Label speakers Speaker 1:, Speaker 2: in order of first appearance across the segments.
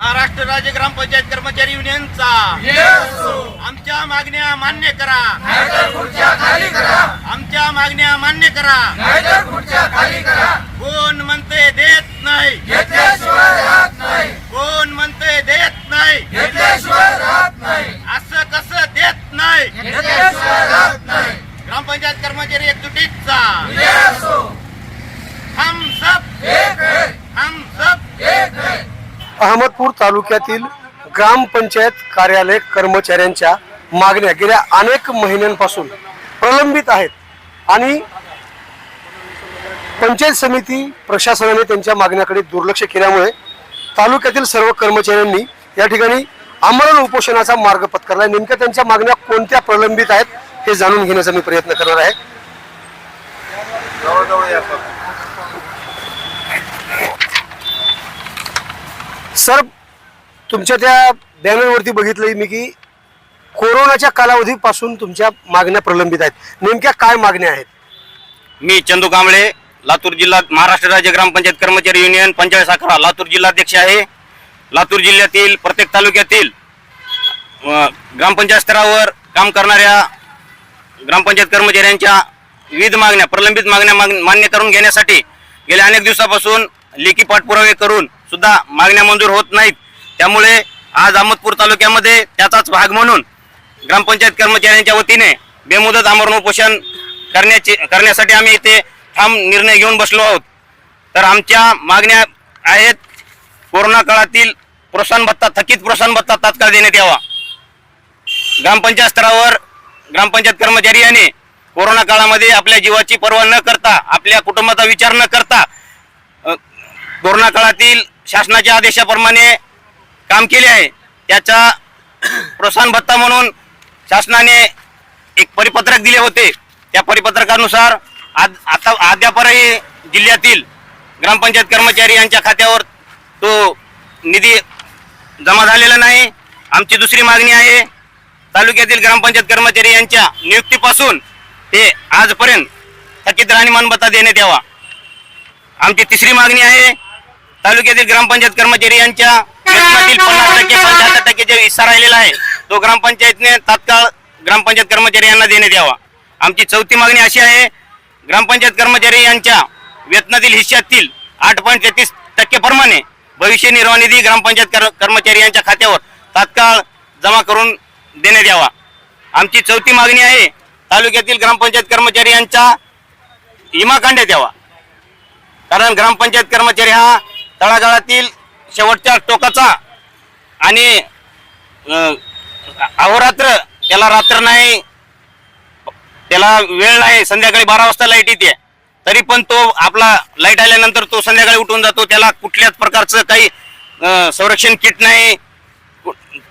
Speaker 1: महाराष्ट्र राज्य ग्रामपंचायत कर्मचारी युनियनचा आमच्या मागण्या मान्य करा, आमच्या मागण्या मान्य करा। कोण म्हणते देत नाही, कोण म्हणते देत नाही, असं कसं देत नाही। ग्रामपंचायत कर्मचारी एकजुटीचा हम सब एक है, हम सब एक है।
Speaker 2: अहमदपूर तालुक्यातील ग्रामपंचायत कार्यालय कर्मचाऱ्यांच्या मागण्या गेल्या अनेक महिन्यांपासून प्रलंबित आहेत आणि पंचायत समिती प्रशासनाने त्यांच्या मागण्याकडे दुर्लक्ष केल्यामुळे तालुक्यातील सर्व कर्मचाऱ्यांनी या ठिकाणी आमरण उपोषणाचा मार्ग पत्करला। नेमक्या त्यांच्या मागण्या कोणत्या प्रलंबित आहेत हे जाणून घेण्याचा मी प्रयत्न करणार आहे। सर, तुमच्या त्या बॅनरवरती बघितलंय मी की कोरोनाच्या कालावधीपासून तुमच्या मागण्या प्रलंबित आहेत, नेमक्या काय मागण्या आहेत?
Speaker 3: मी चंदू कांबळे, लातूर जिल्हा महाराष्ट्र राज्य ग्रामपंचायत कर्मचारी युनियन 45 लातूर जिल्हाध्यक्ष आहे। लातूर जिल्ह्यातील प्रत्येक तालुक्यातील ग्रामपंचायत स्तरावर काम करणाऱ्या ग्रामपंचायत कर्मचाऱ्यांच्या विविध मागण्या प्रलंबित मागण्या मान्य करून घेण्यासाठी गेल्या अनेक दिवसापासून लेखी पाठपुरावे करून सुद्धा मागण्या मंजूर होत नाहीत। त्यामुळे आज अहमदपूर तालुक्यामध्ये त्याचाच भाग म्हणून ग्रामपंचायत कर्मचाऱ्यांच्या वतीने बेमुदत आमरण उपोषण करण्यासाठी आम्ही इथे ठाम निर्णय घेऊन बसलो आहोत। तर आमच्या मागण्या आहेत, कोरोना काळातील प्रोत्साहन भत्ता, थकीत प्रोत्साहन भत्ता तात्काळ देण्यात यावा। ग्रामपंचायत स्तरावर ग्रामपंचायत कर्मचारी यांनी कोरोना काळामध्ये आपल्या जीवाची पर्वा न करता, आपल्या कुटुंबाचा विचार न करता कोरोना काळातील शासनाच्या आदेशाप्रमाणे काम केले आहे। त्याचा प्रोत्साहन भत्ता म्हणून शासनाने एक परिपत्रक दिले होते। त्या परिपत्रकानुसार आता अद्यापही जिल्ह्यातील ग्रामपंचायत कर्मचारी यांच्या खात्यावर तो निधी जमा झालेला नाही। आमची दुसरी मागणी आहे, तालुक्यातील ग्रामपंचायत कर्मचारी यांच्या नियुक्तीपासून ते आजपर्यंत थकीत राहणीमान भत्ता देण्यात यावा। आमची तिसरी मागणी आहे, तालुक्यातील ग्रामपंचायत कर्मचारी यांच्या वेतनातील 50% 75% जे हिस्सा राहिलेला आहे तो ग्रामपंचायतने तात्काळ ग्रामपंचायत कर्मचारी यांना देण्यात यावा। आमची चौथी मागणी अशी आहे, ग्रामपंचायत कर्मचारी यांच्या वेतनातील हिश्श्यातील 8.33% प्रमाणे भविष्य निर्वाह निधी ग्रामपंचायत कर्मचारी यांच्या खात्यावर तात्काळ जमा करून देण्यात यावा। आमची चौथी मागणी आहे, तालुक्यातील ग्रामपंचायत कर्मचारी यांचा विमा काढण्यात यावा। कारण ग्रामपंचायत कर्मचारी हा तळागाळातील शेवटच्या टोकाचा आणि अहोरात्र त्याला रात्र नाही, त्याला वेळ नाही, संध्याकाळी 12 वाजता लाईट येते तरी पण तो आपला लाईट आल्यानंतर तो संध्याकाळी उठून जातो, त्याला कुठल्याच प्रकारचं काही संरक्षण किट नाही।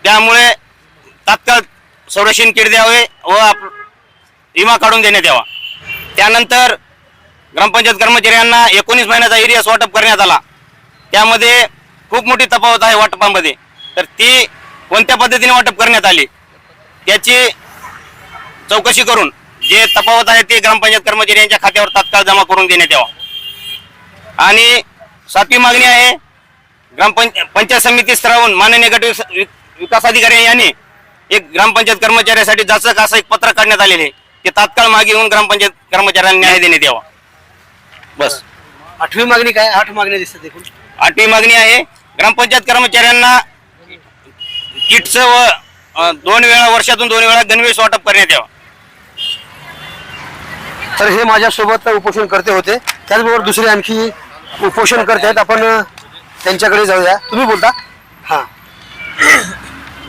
Speaker 3: त्यामुळे तात्काळ संरक्षण किट द्यावे व विमा काढून देण्यात यावा। त्यानंतर ग्रामपंचायत कर्मचाऱ्यांना 19 महिन्याचा एरियास वाटप करण्यात आला, त्यामध्ये खूप मोठी तफावत आहे वाटपामध्ये। तर ती कोणत्या पद्धतीने वाटप करण्यात आली त्याची चौकशी करून जे तफावत आहे ते ग्रामपंचायत कर्मचारी यांच्या खात्यावर तात्काळ जमा करून देण्यात यावा। आणि सातवी मागणी आहे, पंचायत समिती स्तरावरून माननीय गट विकास अधिकारी यांनी एक ग्रामपंचायत कर्मचाऱ्यासाठी जाचक असं एक पत्र काढण्यात आलेले आहे, ते तात्काळ मागे येऊन ग्रामपंचायत कर्मचाऱ्यांना न्याय देण्यात यावा। बस।
Speaker 2: आठवी मागणी काय? 8 मागण्या दिसतात एकूण।
Speaker 3: आठवी मागणी आहे, ग्रामपंचायत कर्मचाऱ्यांना किटचं व 2 वेळा वर्षातून 2 वेळा गणवेश वाटप करण्यात यावा।
Speaker 2: तर हे माझ्यासोबत उपोषण करते होते, त्याचबरोबर दुसरे आणखी उपोषण करते आहेत, आपण त्यांच्याकडे जाऊया। तुम्ही बोलता?
Speaker 4: हां,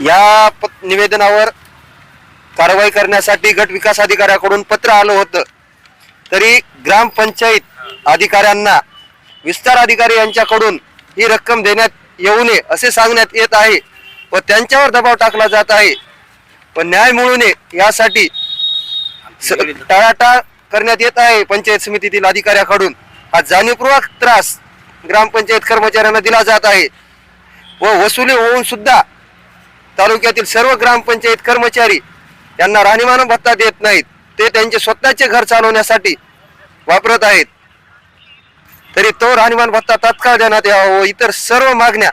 Speaker 4: या निवेदनावर कारवाई करण्यासाठी गट विकास अधिकाऱ्याकडून पत्र आलं होतं, तरी ग्रामपंचायत अधिकाऱ्यांना विस्तार अधिकारी यांच्याकडून ही रक्कम देण्यात येऊ नये असे सांगण्यात येत आहे व त्यांच्यावर दबाव टाकला जात आहे। पण न्याय मिळू नये यासाठी टाळाटाळ करण्यात येत आहे पंचायत समितीतील अधिकाऱ्याकडून। हा जाणीवपूर्वक त्रास ग्रामपंचायत कर्मचाऱ्यांना दिला जात आहे व वसुली होऊन सुद्धा तालुक्यातील सर्व ग्रामपंचायत कर्मचारी त्यांना राहणीमान भत्ता देत नाहीत, ते त्यांचे स्वतःचे घर चालवण्यासाठी वापरत आहेत। तरी तो राहणीमान भत्ता तात्काळ देण्यात यावा व इतर सर्व मागण्या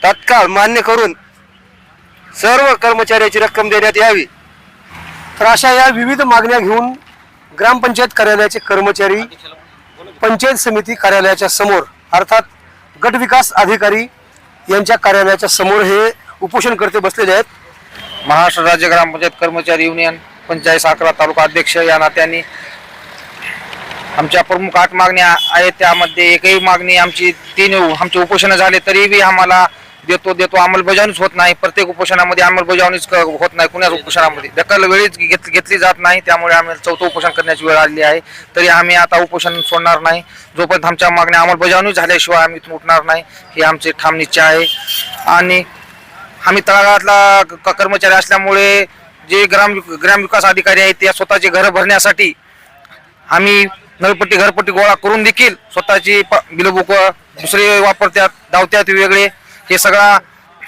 Speaker 4: तात्काळ मान्य करून सर्व कर्मचाऱ्याची रक्कम देण्यात यावी.
Speaker 2: तर अशा या विविध मागण्या घेऊन ग्रामपंचायत कार्यालयाचे कर्मचारी पंचायत समिती कार्यालयाच्या समोर अर्थात गट विकास अधिकारी यांच्या कार्यालयाच्या समोर हे उपोषणकर्ते बसलेले आहेत.
Speaker 5: महाराष्ट्र राज्य ग्रामपंचायत कर्मचारी युनियन पंचायत साखरा तालुका अध्यक्ष या नात्याने आमच्या प्रमुख 8 मागण्या आहेत. त्यामध्ये एकही मागणी आमची 3 आमचे उपोषण झाले तरी बी आम्हाला देतो अंमलबजावणीच होत नाही. प्रत्येक उपोषणामध्ये अंमलबजावणीच होत नाही. कुणाच उपोषणामध्ये दखल वेळीच घेतली जात नाही. त्यामुळे आम्ही 4थं उपोषण करण्याची वेळ आलेली आहे. तरी आम्ही आता उपोषण सोडणार नाही. जोपर्यंत आमच्या मागण्या अंमलबजावणी झाल्याशिवाय आम्ही इथून उठणार नाही हे आमचे ठाम निश्चय आहे. आणि आम्ही तळागाळातला कर्मचारी असल्यामुळे जे ग्रामविकास अधिकारी आहेत ते स्वतःचे घर भरण्यासाठी आम्ही नळपट्टी घरपट्टी गोळा करून देखील स्वतःची बिलबुक दुसरे वापरतात, धावत्यात वेगळे. हे सगळा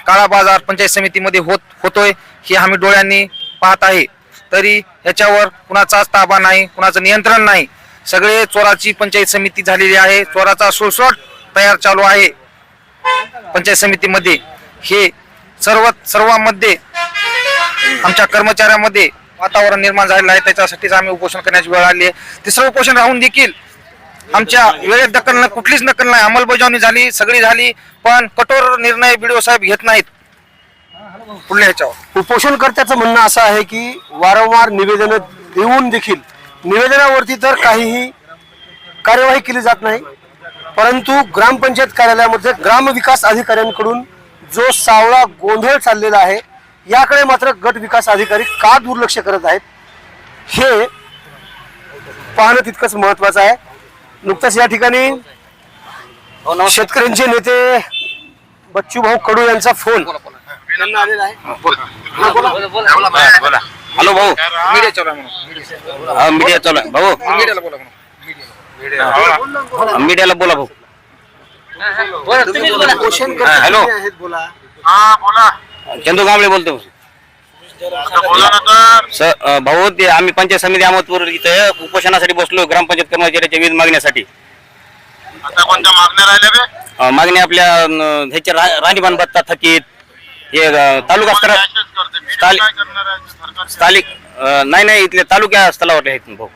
Speaker 5: काळा बाजार पंचायत समितीमध्ये होतोय हे आम्ही डोळ्यांनी पाहत आहे. तरी याच्यावर कुणाचाच ताबा नाही, कुणाचं नियंत्रण नाही. सगळे चोराची पंचायत समिती झालेली आहे. चोराचा सुळसुळाट तयार चालू आहे पंचायत समितीमध्ये. हे सर्वांमध्ये आमच्या कर्मचाऱ्यांमध्ये वातावरण निर्माण झालेलं आहे. त्याच्यासाठीच आम्ही उपोषण करण्याची वेळ आली आहे. तिसरं उपोषण राहून देखील आमच्या वेळेत कुठलीच नकल नाही. अंमलबजावणी झाली, सगळी झाली, पण कठोर निर्णय BDO साहेब घेत नाहीत पुढल्या ह्याच्यावर.
Speaker 2: उपोषणकर्त्याचं म्हणणं असं आहे की वारंवार निवेदनं देऊन देखील निवेदनावरती तर काहीही कार्यवाही केली जात नाही. परंतु ग्रामपंचायत कार्यालयामध्ये ग्रामविकास अधिकाऱ्यांकडून जो सावळा गोंधळ चाललेला आहे याकडे मात्र गट विकास अधिकारी का दुर्लक्ष करत आहेत हे पाहणं तितकंच महत्वाचं आहे. नुकताच या ठिकाणी शेतकऱ्यांचे नेते बच्चूभाऊ कडू यांचा फोन त्यांना आलेला आहे.
Speaker 3: हॅलो भाऊ,
Speaker 5: मीडिया चालू आहे म्हणून.
Speaker 3: मीडिया चालू आहे भाऊ,
Speaker 5: मीडियाला बोला म्हणून.
Speaker 3: मीडियाला बोला भाऊ.
Speaker 2: हॅलो आहेत बोला.
Speaker 3: चंदू गांबळे बोलतो सर. भाऊ ते आम्ही पंचायत समिती अहमदपूर इथं उपोषणासाठी बसलो ग्रामपंचायत कर्मचाऱ्याच्या विविध मागण्यासाठी.
Speaker 1: कोणत्या मागण्या राहिल्या बे?
Speaker 3: मागणी आपल्या ह्याच्या राणीबान भत्ता थकीत हे तालुका स्थानिक नाही इथले तालुक्या स्थळावर आहेत भाऊ.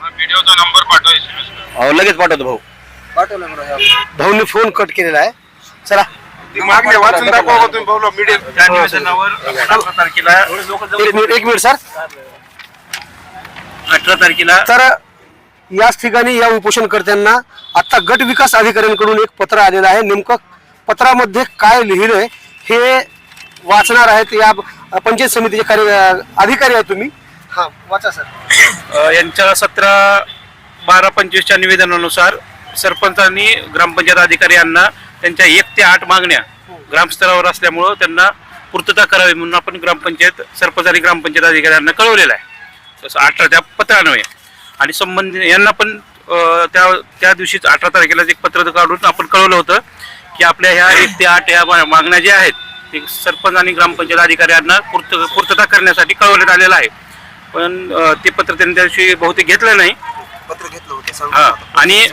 Speaker 1: व्हिडिओचा नंबर पाठवा SMS.
Speaker 3: हो लगेच पाठवतो भाऊ.
Speaker 2: भाऊने फोन कट केलेला आहे. चला
Speaker 1: मागणी वाचून दाखवा तुम्ही भाऊ. मीडिया त्या निवेदनावर 18 तारखेला
Speaker 2: एक मिनिट सर.
Speaker 1: 18 तारखेला
Speaker 2: तर याच ठिकाणी या उपोषणकर्त्यांना आता गट विकास अधिकाऱ्यांकडून एक पत्र आलेलं आहे. नेमकं पत्रामध्ये काय लिहिलंय हे वाचणार आहेत या पंचायत समितीचे अधिकारी आहे तुम्ही. हा वाचा सर.
Speaker 6: यांच्या 17/12/25च्या निवेदनानुसार सरपंचांनी ग्रामपंचायत अधिकारी यांना त्यांच्या 1 ते 8 मागण्या ग्रामस्तरावर असल्यामुळं त्यांना पूर्तता करावी म्हणून आपण ग्रामपंचायत सरपंच आणि ग्रामपंचायत अधिकाऱ्यांना कळवलेलं आहे. तसं 18 पत्रान्वये आणि संबंधित यांना पण त्या दिवशीच 18 तारखेला एक पत्र काढून आपण कळवलं होतं की आपल्या ह्या 1 ते 8 या मागण्या ज्या आहेत ते सरपंच आणि ग्रामपंचायत अधिकाऱ्यांना पूर्तता करण्यासाठी कळवण्यात आलेलं आहे. पण ते पत्र त्यांनी त्या दिवशी बहुतेक घेतलं नाही.
Speaker 4: पत्र घेतलं होतं
Speaker 6: आणि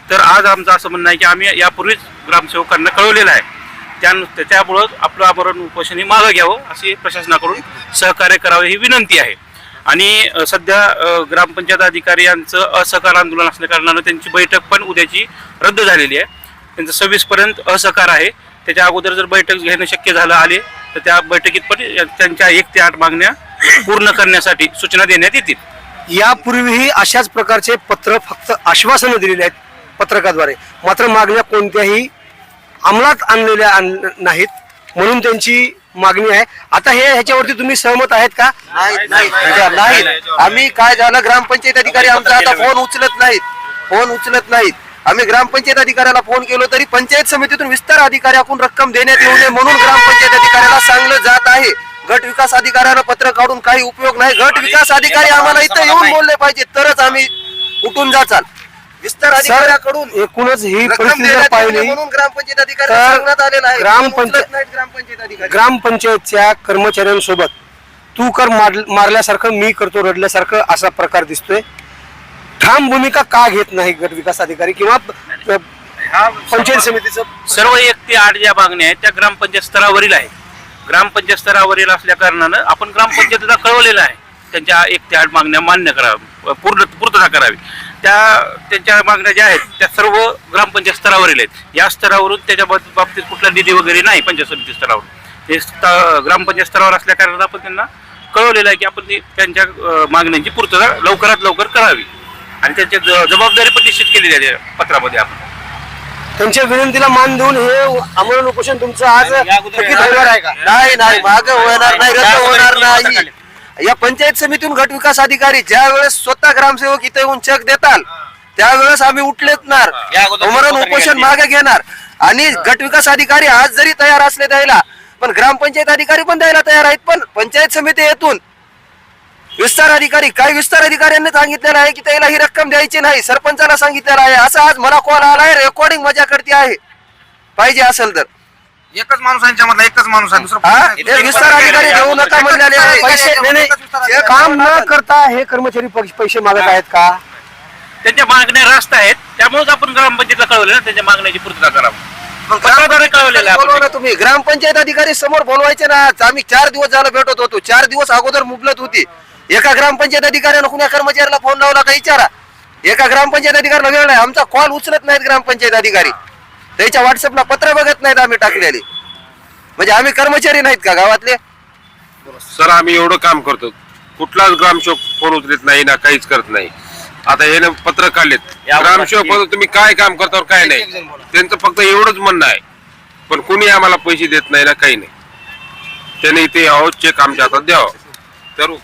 Speaker 6: तर आज आमचं असं म्हणणं आहे की आम्ही यापूर्वीच ग्रामसेवकांना कळवलेलं आहे. त्यामुळं आपलं आमरण उपोषण हे मागं घ्यावं अशी प्रशासनाकडून सहकार्य करावे ही विनंती आहे. आणि सध्या ग्रामपंचायत अधिकारी यांचं असहकार आंदोलन असल्या कारणानं त्यांची बैठक पण उद्याची रद्द झालेली आहे. त्यांचं 26 पर्यंत असहकार आहे. त्याच्या अगोदर जर बैठक घेणं शक्य झालं आले तर त्या बैठकीत पण त्यांच्या 1 ते 8 मागण्या पूर्ण करण्यासाठी सूचना देण्यात येतील.
Speaker 2: यापूर्वीही अशाच प्रकारचे पत्र फक्त आश्वासनं दिलेली आहेत पत्रकाद्वारे, मात्र मागण्या कोणत्याही अंमलात आणलेल्या नाहीत. म्हणून त्यांची मागणी आहे. आता ह्याच्यावरती तुम्ही सहमत आहेत का?
Speaker 4: नाही. आम्ही काय झालं ग्रामपंचायत अधिकारी आमचा आता फोन उचलत नाहीत. आम्ही ग्रामपंचायत अधिकाऱ्याला फोन केलो तरी पंचायत समितीतून विस्तार अधिकाऱ्याकडून रक्कम देण्यात येऊ नये म्हणून ग्रामपंचायत अधिकाऱ्याला सांगलं जात आहे. गट विकास अधिकाऱ्याला पत्र काढून काही उपयोग नाही. गट विकास अधिकारी आम्हाला इथं येऊन बोलले पाहिजे तरच आम्ही उठून जाचाल. विस्तार अधिकाऱ्याकडून
Speaker 2: एकूणच ही
Speaker 4: रक्कम
Speaker 2: परिस्थिती जर
Speaker 4: देण्यात येऊ नये
Speaker 2: पाहिली
Speaker 4: म्हणून ग्रामपंचायत अधिकाऱ्याला सांगण्यात आलेलं आहे. ग्रामपंचायत अधिकारी
Speaker 2: ग्रामपंचायतच्या कर्मचाऱ्यांसोबत तू कर मारल्यासारखं मी करतो रडल्यासारखं असा प्रकार दिसतोय. ठाम भूमिका का घेत नाही गट विकास अधिकारी किंवा पंचायत समितीचं
Speaker 6: सर्व 1 ते 8 ज्या मागण्या आहेत त्या ग्रामपंचायत स्तरावरील आहेत. ग्रामपंचायत स्तरावरील असल्या कारणानं आपण ग्रामपंचायतीला कळवलेलं आहे त्यांच्या 1 ते 8 मागण्या मान्य कराव्या, पूर्तता करावी. त्यांच्या मागण्या ज्या आहेत त्या सर्व ग्रामपंचायत स्तरावरील आहेत. या स्तरावरून त्याच्या बाबतीत कुठला निधी वगैरे नाही पंचायत समिती स्तरावर. ते ग्रामपंचायत स्तरावर असल्या कारणानं आपण त्यांना कळवलेलं आहे की आपण त्यांच्या मागण्यांची पूर्तता लवकरात लवकर करावी आणि त्यांची जबाबदारी पण निश्चित केलेली आहे पत्रामध्ये आपण.
Speaker 2: त्यांच्या विनंतीला मान देऊन हे आमरण उपोषण तुमचं आज थकीत होणार आहे का?
Speaker 4: नाही मागे होणार नाही, रद्द होणार नाही. या पंचायत समितीतून गट विकास अधिकारी ज्या वेळेस स्वतः ग्रामसेवक इथे येऊन चेक देताल त्यावेळेस आम्ही उठलेतणार, आमरण उपोषण मागे घेणार. आणि गट विकास अधिकारी आज जरी तयार असले द्यायला, पण ग्रामपंचायत अधिकारी पण द्यायला तयार आहेत. पण पंचायत समिती येथून विस्तार अधिकारी, काही विस्तार अधिकाऱ्यांनी सांगितलेलं आहे की त्याला ही रक्कम द्यायची नाही, सरपंचाला सांगितलेलं आहे. असं आज मला कॉल आलाय, रेकॉर्डिंग मजा करते आहे. पाहिजे असेल तर
Speaker 5: एकच माणूस आहे मधला, एकच माणूस आहे, दुसरा
Speaker 4: हा, ते विस्तार अधिकारी देऊ नका म्हणलेले आहे.
Speaker 2: पैसे नाही, काम न करता हे कर्मचारी पैसे मागत आहेत का?
Speaker 6: त्यांच्या मागण्या रास्त आहेत, त्यामुळेच आपण ग्रामपंचायतीला कळवलं ना त्यांच्या मागण्याची पूर्तता करावी. पत्राद्वारे कळवलेलं आहे
Speaker 4: बोलवा
Speaker 6: आपण.
Speaker 4: ना तुम्ही, ग्रामपंचायत अधिकारी समोर बोलवायचे ना. आम्ही 4 दिवस झालं भेटत होतो, 4 दिवस अगोदर मुबलत होती. एका ग्रामपंचायत अधिकाऱ्यानं कुण्या कर्मचाऱ्याला फोन लावला का विचारा. एका ग्रामपंचायत अधिकाऱ्याला वेळ नाही, आमचा कॉल उचलत नाहीत ग्रामपंचायत अधिकारी. त्याच्या व्हॉट्सअपला पत्र बघत नाहीत आम्ही टाकलेली. म्हणजे आम्ही कर्मचारी नाहीत का गावातले?
Speaker 7: सर आम्ही एवढं काम करतो, कुठलाच ग्रामसेवक फोन उचलत नाही ना, काहीच करत नाही. आता हे पत्र काढलेत, ग्रामसेवक फक्त तुम्ही काय काम करता काय नाही, त्यांचं फक्त एवढंच म्हणणं आहे. पण कुणी आम्हाला पैसे देत नाही ना, काही नाही. त्याने इथे यावं, चेक आमच्या हातात द्यावं तर.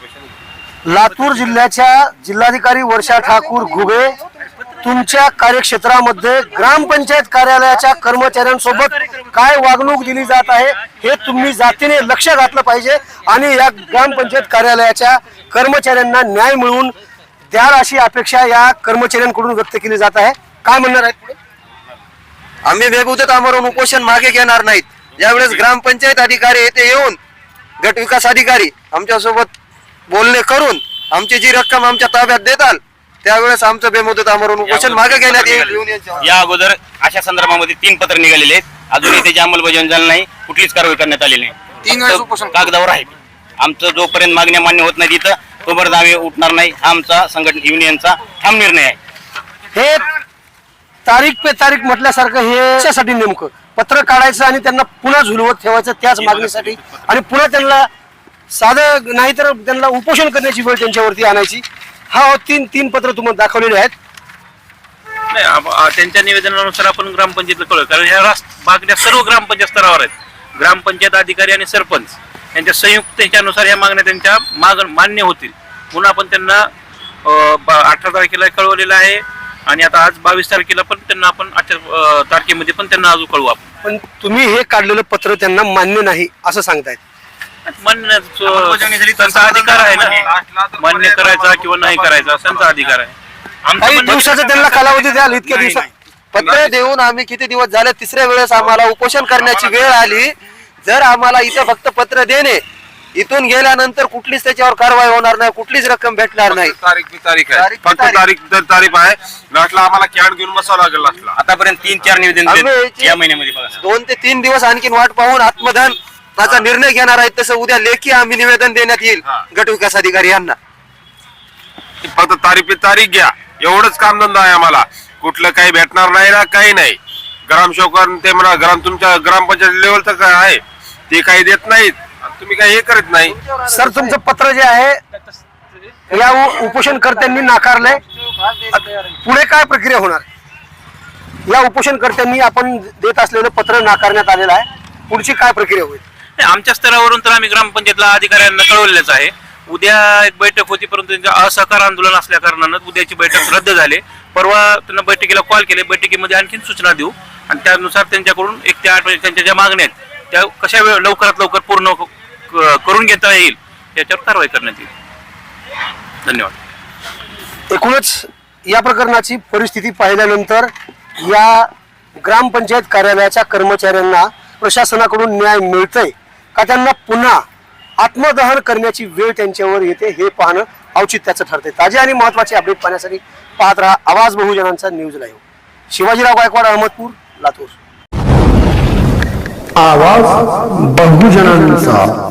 Speaker 2: लातूर जिल्ह्याच्या जिल्हाधिकारी वर्षा ठाकूर घुगे तुमच्या कार्यक्षेत्रामध्ये ग्रामपंचायत कार्यालयाच्या कर्मचाऱ्यांसोबत काय वागणूक दिली जात आहे हे तुम्ही जातीने लक्ष घातलं पाहिजे आणि या ग्रामपंचायत कार्यालयाच्या कर्मचाऱ्यांना न्याय मिळवून द्याल अशी अपेक्षा या कर्मचाऱ्यांकडून व्यक्त केली जात आहे. काय म्हणणार आहेत?
Speaker 4: आम्ही बेमुदत आमरण उपोषण मागे घेणार नाहीत. ज्यावेळेस ग्रामपंचायत अधिकारी येथे येऊन गट विकास अधिकारी आमच्यासोबत बोलणे करून आमची जी रक्कम आमच्या ताब्यात देताल त्यावेळेस आमचं बेमुदत आमरण उपोषण मागे घेण्यात येईल.
Speaker 3: या अगोदर अशा संदर्भामध्ये 3 पत्र निघालेले आहेत, अजूनही त्याची अंमलबजावणी झाली नाही, कुठलीच कारवाई करण्यात आलेली नाही.
Speaker 5: 3 वेळेस उपोषण
Speaker 3: कागदावर आहे. आमचं जोपर्यंत मागण्या मान्य होत नाही तिथं तोपर्यंत आम्ही उठणार नाही. हा आमचा संघटन युनियनचा ठाम निर्णय आहे.
Speaker 2: हे तारीख पे तारीख म्हटल्यासारखं हे कशासाठी नेमकं पत्र काढायचं आणि त्यांना पुन्हा झुलवत ठेवायचं त्याच मागणीसाठी आणि पुन्हा त्यांना साधं नाही तर त्यांना उपोषण करण्याची वेळ त्यांच्यावरती आणायची. हा 3 पत्र तुम्हाला दाखवलेले आहेत.
Speaker 6: नाही त्यांच्या निवेदनानुसार आपण ग्रामपंचायतीला कळवलं, कारण ह्या मागण्या सर्व ग्रामपंचायत स्तरावर आहेत. ग्रामपंचायत अधिकारी आणि सरपंच यांच्या संयुक्त ह्याच्यानुसार ह्या मागण्या त्यांच्या मान्य होतील म्हणून आपण त्यांना 18 तारखेला कळवलेलं आहे आणि आता आज 22 तारखेला पण त्यांना आपण 8 तारखेमध्ये पण त्यांना अजून कळवू आपण.
Speaker 2: पण तुम्ही हे काढलेलं पत्र त्यांना मान्य नाही असं सांगतायत.
Speaker 6: मान्य त्यांचा अधिकार आहे ना, मान्य करायचा किंवा नाही करायचा त्यांचा अधिकार आहे.
Speaker 2: काही दिवसाचा त्यांना कालावधी द्याल. इतक्या दिवसात
Speaker 4: पत्र देऊन आम्ही किती दिवस झाले, 3ऱ्या वेळेस आम्हाला उपोषण करण्याची वेळ आली. जर आम्हाला इथं फक्त पत्र देणे, इथून गेल्यानंतर कुठलीच त्याच्यावर कारवाई होणार नाही, कुठलीच रक्कम भेटणार नाही.
Speaker 7: तारीख आहे, फक्त तारीख आहे. लास्टला आम्हाला कॅन घेऊन बसावं लागेल. लास्टला
Speaker 3: आतापर्यंत 3-4 निवेदन
Speaker 4: आम्ही
Speaker 3: या महिन्यामध्ये बघा.
Speaker 4: 2 ते 3 दिवस आणखीन वाट पाहून आत्मदान त्याचा निर्णय घेणार आहेत. तसं उद्या लेखी आम्ही निवेदन देण्यात येईल गट विकास अधिकारी यांना.
Speaker 7: फक्त तारीख घ्या, एवढंच कामधंदा आहे आम्हाला. कुठलं काही भेटणार नाही ना, काही नाही. ग्रामसेवक ते म्हणा तुमच्या ग्रामपंचायत लेवलचं काय आहे ते काही देत नाहीत, तुम्ही काही हे करत नाही.
Speaker 2: सर तुमचं पत्र जे आहे या उपोषणकर्त्यांनी नाकारलंय, पुढे काय प्रक्रिया होणार? या उपोषणकर्त्यांनी आपण देत असलेलं पत्र नाकारण्यात आलेलं आहे, पुढची काय प्रक्रिया होईल?
Speaker 6: आमच्या स्तरावरून तर आम्ही ग्रामपंचायतला अधिकाऱ्यांना कळवलेलंच आहे. उद्या एक बैठक होती परंतु त्यांचं असहकार आंदोलन असल्या कारणानं उद्याची बैठक रद्द झाली. परवा त्यांना बैठकीला कॉल केले, बैठकीमध्ये आणखीन सूचना देऊ आणि त्यानुसार त्यांच्याकडून 1 ते 8 त्यांच्या ज्या मागण्या आहेत त्या कशा लवकरात लवकर पूर्ण करून घेता येईल याच्यावर कारवाई करण्यात येईल. धन्यवाद.
Speaker 2: एकूणच या प्रकरणाची परिस्थिती पाहिल्यानंतर या ग्रामपंचायत कार्यालयाच्या कर्मचाऱ्यांना प्रशासनाकडून न्याय मिळतंय का त्यांना पुन्हा आत्मदहन करण्याची वेळ त्यांच्यावर येते हे पाहणं औचित्याचं ठरते. ताजे आणि महत्त्वाचे अपडेट पाहण्यासाठी पाहत राहा आवाज बहुजनांचा न्यूज लाईव्ह. शिवाजीराव गायकवाड, अहमदपूर, लातूर.
Speaker 8: आवाज बहुजनांचा.